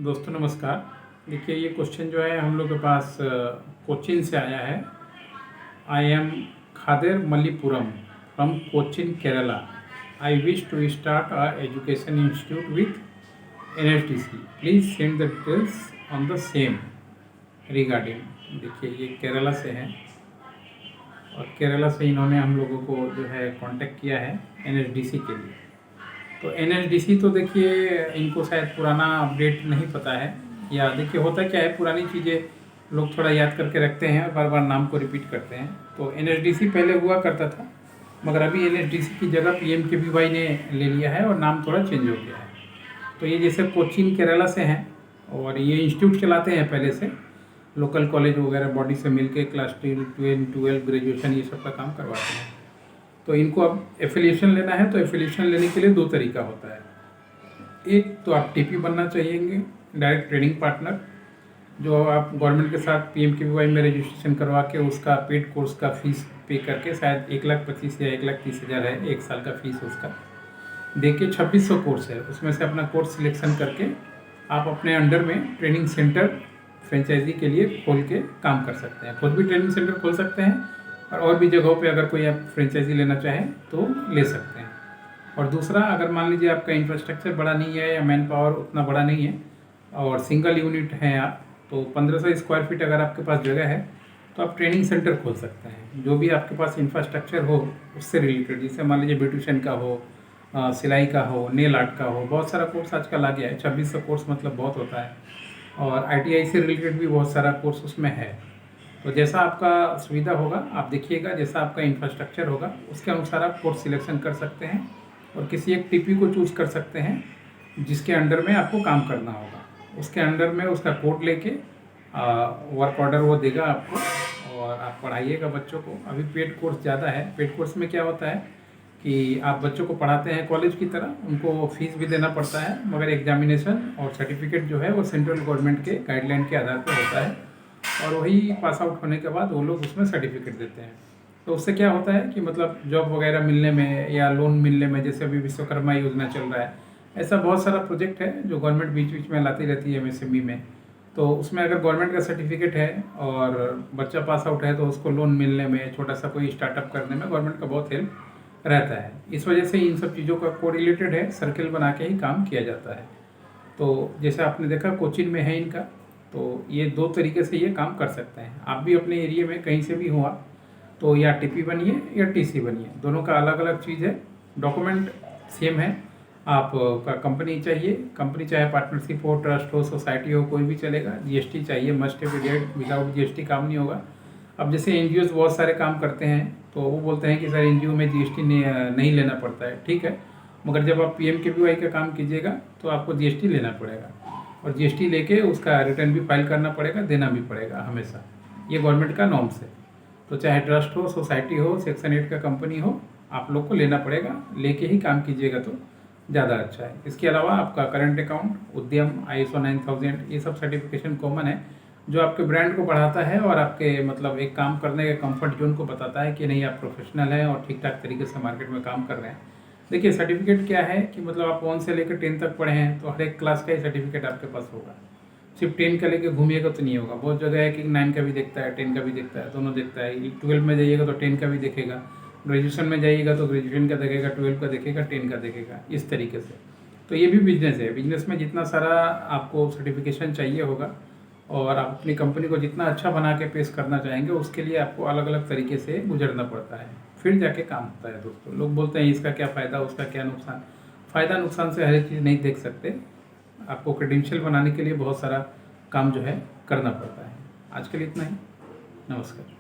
दोस्तों नमस्कार। देखिए ये क्वेश्चन जो है हम लोग के पास कोचिन से आया है। I am Khadir Mallipuram from Cochin Kerala. I wish to start a education institute with NSDC। Please send the details on the same regarding. देखिए ये केरला से हैं और केरला से इन्होंने हम लोगों को जो है कांटेक्ट किया है NSDC के लिए। तो NSDC तो देखिए इनको शायद पुराना अपडेट नहीं पता है, या देखिए होता क्या है, पुरानी चीज़ें लोग थोड़ा याद करके रखते हैं, बार बार नाम को रिपीट करते हैं। तो NSDC पहले हुआ करता था, मगर अभी NSDC की जगह PMKVY ने ले लिया है और नाम थोड़ा चेंज हो गया है। तो ये जैसे कोचिन केरला से हैं और ये इंस्टीट्यूट चलाते हैं पहले से, लोकल कॉलेज वगैरह बॉडी से मिलके क्लास 12 ग्रेजुएशन ये सब का काम करवाते हैं। तो इनको अब एफिलिएशन लेना है, तो एफिलिएशन लेने के लिए दो तरीका होता है। एक तो आप TP बनना चाहिए, डायरेक्ट ट्रेनिंग पार्टनर, जो आप गवर्नमेंट के साथ PMKVY में रजिस्ट्रेशन करवा के उसका पेड कोर्स का फीस पे करके, शायद 1,25,000 या 1,30,000 है एक साल का फीस, उसका दे के 2600 कोर्स है। उसमें से अपना कोर्स सिलेक्शन करके आप अपने अंडर में ट्रेनिंग सेंटर फ्रेंचाइजी के लिए खोल के काम कर सकते हैं। खुद भी ट्रेनिंग सेंटर खोल सकते हैं और भी जगहों पे अगर कोई आप फ्रेंचाइजी लेना चाहें तो ले सकते हैं। और दूसरा, अगर मान लीजिए आपका इंफ्रास्ट्रक्चर बड़ा नहीं है या मैन पावर उतना बड़ा नहीं है और सिंगल यूनिट हैं आप, तो 1500 स्क्वायर फीट अगर आपके पास जगह है तो आप ट्रेनिंग सेंटर खोल सकते हैं। जो भी आपके पास इंफ्रास्ट्रक्चर हो उससे रिलेटेड, जैसे मान लीजिए ब्यूटिशियन का हो, सिलाई का हो, नेल आर्ट का हो, बहुत सारा कोर्स आजकल आ गया है। 2600 कोर्स मतलब बहुत होता है। और ITI से रिलेटेड भी बहुत सारा कोर्स उसमें है। तो जैसा आपका सुविधा होगा आप देखिएगा, जैसा आपका इंफ्रास्ट्रक्चर होगा उसके अनुसार आप कोर्स सिलेक्शन कर सकते हैं और किसी एक TP को चूज़ कर सकते हैं जिसके अंडर में आपको काम करना होगा। उसके अंडर में उसका कोड लेके वर्क ऑर्डर वो देगा आपको और आप पढ़ाइएगा बच्चों को। अभी पेड कोर्स ज़्यादा है। पेड कोर्स में क्या होता है कि आप बच्चों को पढ़ाते हैं कॉलेज की तरह, उनको फीस भी देना पड़ता है, मगर एग्जामिनेशन और सर्टिफिकेट जो है वो सेंट्रल गवर्नमेंट के गाइडलाइन के आधार पर होता है और वही पास आउट होने के बाद वो लोग उसमें सर्टिफिकेट देते हैं। तो उससे क्या होता है कि मतलब जॉब वगैरह मिलने में या लोन मिलने में, जैसे अभी विश्वकर्मा योजना चल रहा है, ऐसा बहुत सारा प्रोजेक्ट है जो गवर्नमेंट बीच बीच में लाती रहती है MSME में। तो उसमें अगर गवर्नमेंट का सर्टिफिकेट है और बच्चा पास आउट है तो उसको लोन मिलने में, छोटा सा कोई स्टार्टअप करने में गवर्नमेंट का बहुत हेल्प रहता है। इस वजह से इन सब चीज़ों का कोरिलेटेड है, सर्किल बना के ही काम किया जाता है। तो जैसे आपने देखा कोचिन में है इनका, तो ये दो तरीके से ये काम कर सकते हैं। आप भी अपने एरिया में कहीं से भी हुआ तो या TP बनिए या TC बनिए, दोनों का अलग अलग चीज़ है। डॉक्यूमेंट सेम है। आपका कंपनी चाहिए, कंपनी चाहे पार्टनरशिप हो, ट्रस्ट हो, सोसाइटी हो, कोई भी चलेगा। GST चाहिए, मस्ट है, विदाउट GST काम नहीं होगा। अब जैसे NGOs बहुत सारे काम करते हैं तो वो बोलते हैं कि सर NGO में GST नहीं लेना पड़ता है, ठीक है, मगर जब आप PMKVY का काम कीजिएगा तो आपको GST लेना पड़ेगा और GST लेके उसका रिटर्न भी फाइल करना पड़ेगा, देना भी पड़ेगा हमेशा। ये गवर्नमेंट का नॉर्म्स है। तो चाहे ट्रस्ट हो, सोसाइटी हो, सेक्शन 8 का कंपनी हो, आप लोग को लेना पड़ेगा। लेके ही काम कीजिएगा तो ज़्यादा अच्छा है। इसके अलावा आपका करंट अकाउंट, उद्यम, ISO 9000, ये सब सर्टिफिकेशन कॉमन है जो आपके ब्रांड को बढ़ाता है और आपके मतलब एक काम करने के कंफर्ट जोन को बताता है कि नहीं आप प्रोफेशनल हैं और ठीक ठाक तरीके से मार्केट में काम कर रहे हैं। देखिए सर्टिफिकेट क्या है कि मतलब आप 1 से लेकर 10 तक पढ़े हैं तो हर एक क्लास का ही सर्टिफिकेट आपके पास होगा। सिर्फ 10 का लेके घूमिएगा तो नहीं होगा। बहुत जगह है कि 9 का भी देखता है, 10 का भी देखता है, दोनों देखता है। 12 में जाइएगा तो 10 का भी देखेगा, ग्रेजुएशन में जाइएगा तो ग्रेजुएशन का देखेगा, 12 का देखेगा, 10 का देखेगा, इस तरीके से। तो ये भी बिजनेस है। बिजनेस में जितना सारा आपको सर्टिफिकेशन चाहिए होगा और आप अपनी कंपनी को जितना अच्छा बना के पेश करना चाहेंगे उसके लिए आपको अलग अलग तरीके से गुजरना पड़ता है, फिर जाके काम होता है। दोस्तों लोग बोलते हैं इसका क्या फ़ायदा, उसका क्या नुकसान। फ़ायदा नुकसान से हर एक चीज़ नहीं देख सकते। आपको क्रेडेंशियल बनाने के लिए बहुत सारा काम जो है करना पड़ता है। आज के लिए इतना ही। नमस्कार।